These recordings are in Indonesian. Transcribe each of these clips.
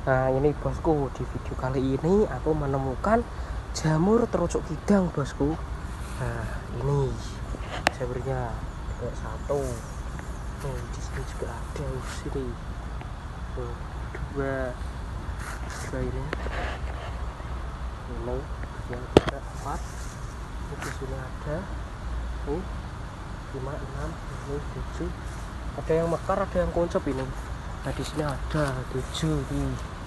Nah ini bosku, di video kali ini aku menemukan jamur terucuk kidang bosku. Nah ini jamurnya ada satu. Di sini juga ada sini. Dua ini. Ini yang tiga, empat. Ini di sini ada. Ini 5, 6, ini 7. Ada yang mekar, ada yang kuncup ini. Nah di sini ada 7 nih.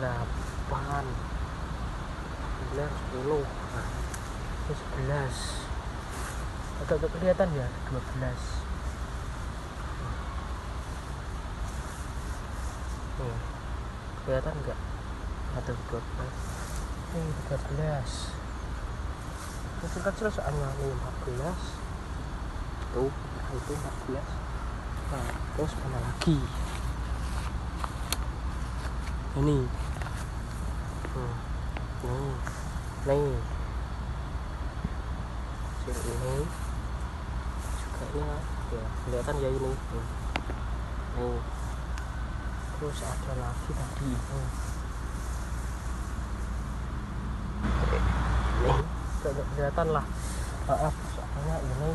8, 9, 10. Nah, ini 11. Agak kelihatan ya, 12. Nih, kelihatan enggak? Ada 12. Ini 13. Kecil-kecil soalnya ini 14. Tuh, itu 14. Nah, terus mana lagi? Ini. Nih. Ini juga ini ya, kelihatan ya ini. Nih. Terus ada lagi tadi. Nih, tidak kelihatan lah. Maaf, soalnya ini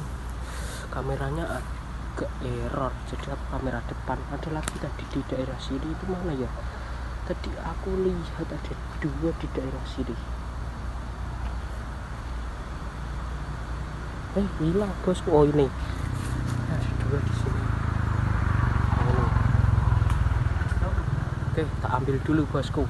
kameranya agak error. Jadi aku kamera depan. Ada lagi tadi di daerah sini, itu mana ya? Tadi aku lihat ada 2 di daerah sini. Hilang bosku. Oh ini ada 2 di sini. Ini. Oke, tak ambil dulu bosku.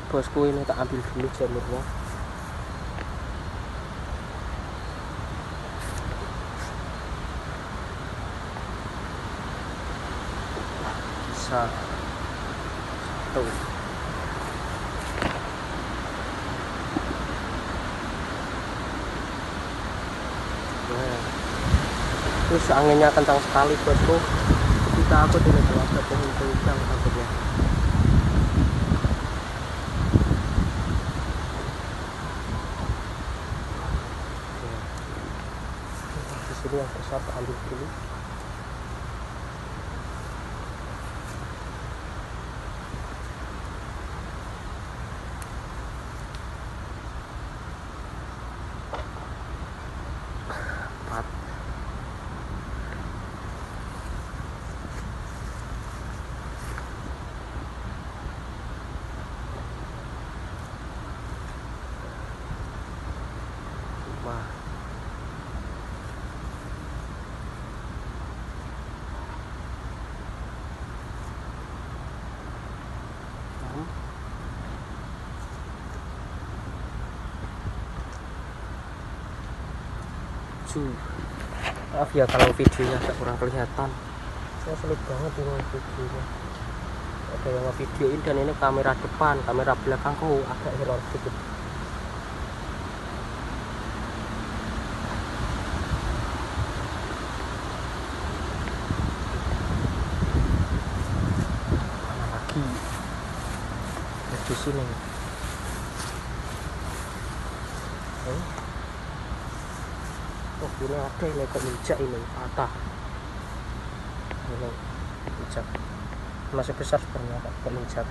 Bosku ini tak ambil dulu jamurnya. Bisa 1. Nah, terus anginnya kencang sekali bosku. Kita aku tidak kalau ada pohon tumbang takutnya. Di sini yang besar ambil dulu. Maaf ya kalau videonya agak kurang kelihatan. Saya sulit banget ini videonya. Ada yang videoin dan ini kamera depan, kamera belakang kok agak error sedikit. Mana lagi? Di sini. Oh ini ada ini kelinjak ini patah. Ini kelinjak masih besar sebenarnya kelinjak.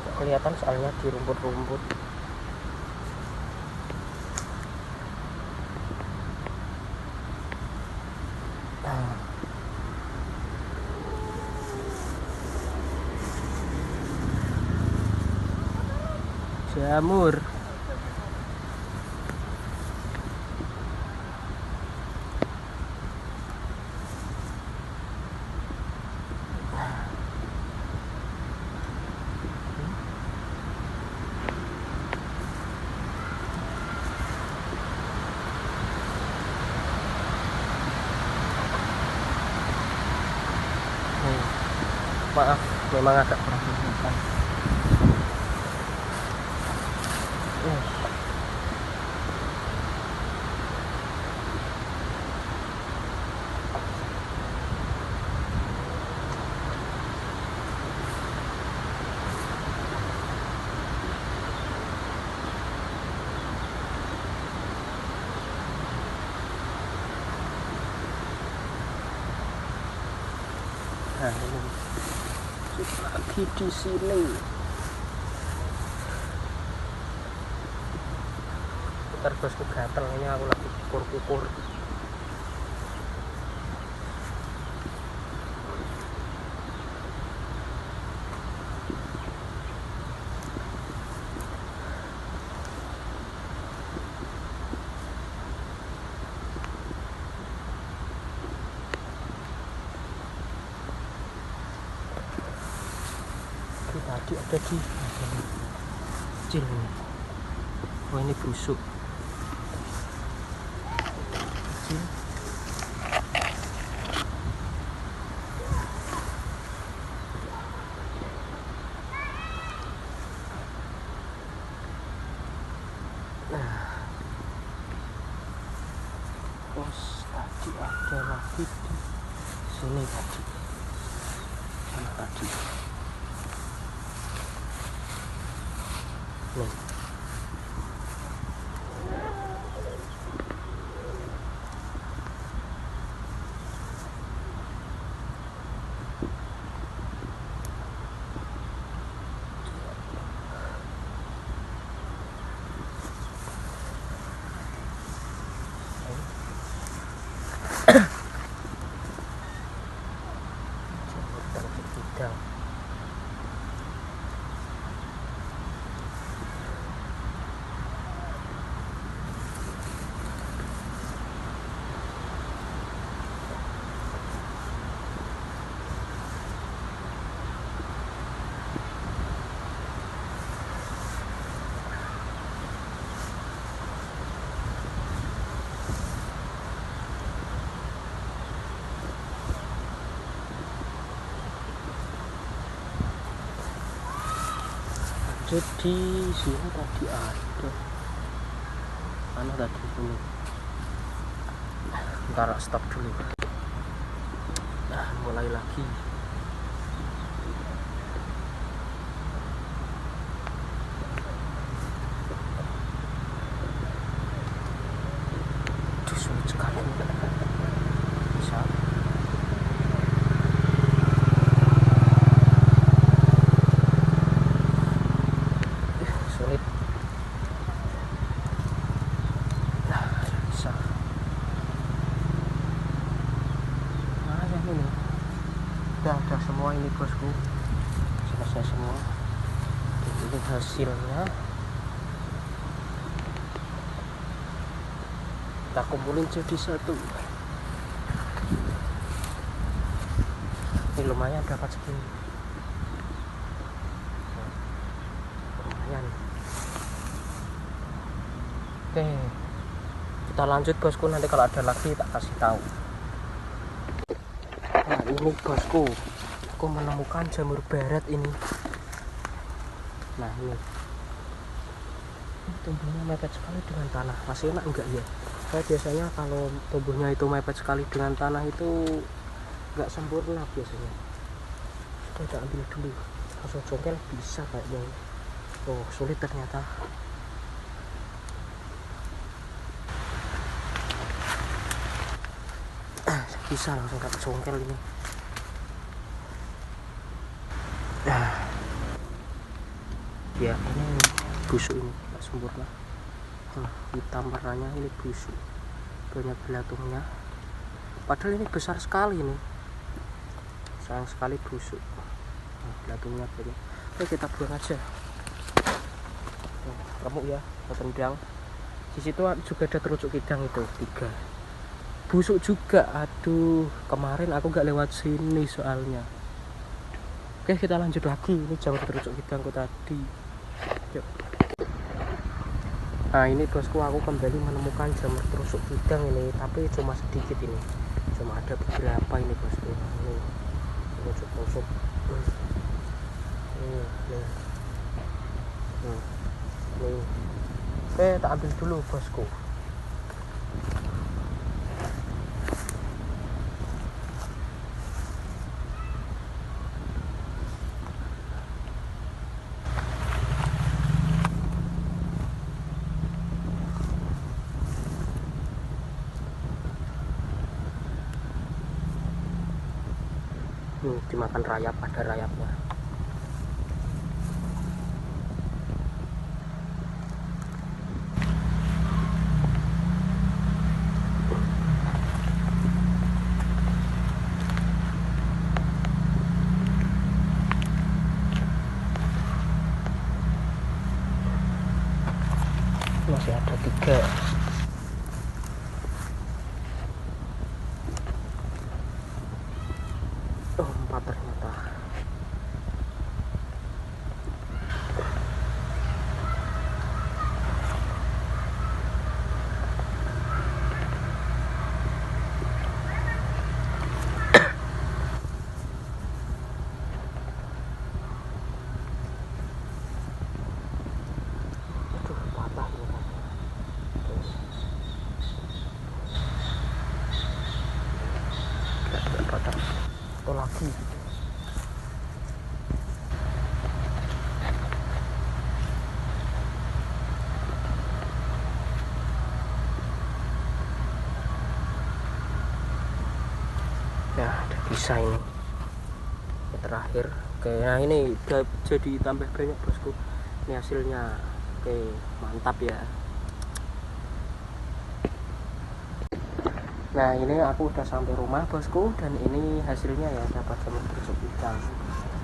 Nggak kelihatan soalnya di rumput-rumput. Jamur. Maaf, memang agak kurang kelihatan. Nah, ini lagi di sini. Ntar bosku gatel, ini aku lagi kukur-kukur. Tadi ada di kecil ini. Oh, ini busuk kecil. Terus tadi ada lagi di sini tadi. Sama tadi. Nih. Jamur terusuk hidang. Jadi sini tadi ada mana tadi ini. Ntar stop dulu. Nah, mulai lagi. Aduh, sulit sekali. Bisa. Sulit. Nah, bisa. Nah, yang ini. Udah semua ini bosku. Selesai semua. Ini hasilnya. Kita kumpulin jadi satu. Ini lumayan dapat segini. Lumayan. Oke, kita lanjut bosku, nanti kalau ada lagi tak kasih tahu. Nah, ini bosku, aku menemukan jamur barat ini. Nah, ini tumbuhnya mepet sekali dengan tanah. Masih enak enggak ya? Saya biasanya kalau tumbuhnya itu mepet sekali dengan tanah itu enggak sempurna biasanya. Kita ambil dulu, langsung congkel bisa kayaknya. Oh, sulit ternyata. Bisa langsung dapat congkel ini. Ya, ini busuk ini nggak sempurna. Hitam warnanya, ini busuk, banyak belatungnya. Padahal ini besar sekali ini, sayang sekali busuk. Belatungnya banyak. Oke, kita buang aja. Remuk ya, tendang. Di situ juga ada terucuk hidang itu 3. Busuk juga. Aduh, kemarin aku nggak lewat sini soalnya. Oke, kita lanjut lagi. Ini jamur terucuk hidangku tadi. Yuk. Nah, ini bosku, aku kembali menemukan jamur terusuk hidang ini, tapi cuma sedikit ini. Cuma ada beberapa ini bosku. Ini terusuk. Oke, tak ambil dulu bosku. dimakan rayap, ada rayapnya. Masih ada 3. Oh, 4 ternyata. Aduh, patah ini kan. Terus patah. Satu lagi. Ya, udah bisa ini. Yang terakhir. Oke, nah ini udah jadi tambah banyak bosku. Ini hasilnya. Oke, mantap ya. Nah, ini aku udah sampai rumah bosku, dan ini hasilnya ya, dapat jamur busuk ikan.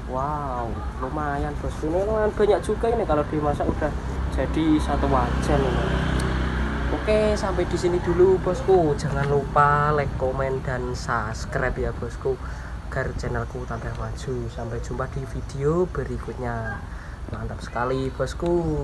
Wow, lumayan bosku. Ini lumayan banyak juga ini kalau dimasak udah jadi 1 wajan ini. Oke, sampai di sini dulu bosku. Jangan lupa like, komen, dan subscribe ya bosku, agar channelku tambah maju. Sampai jumpa di video berikutnya. Mantap sekali bosku.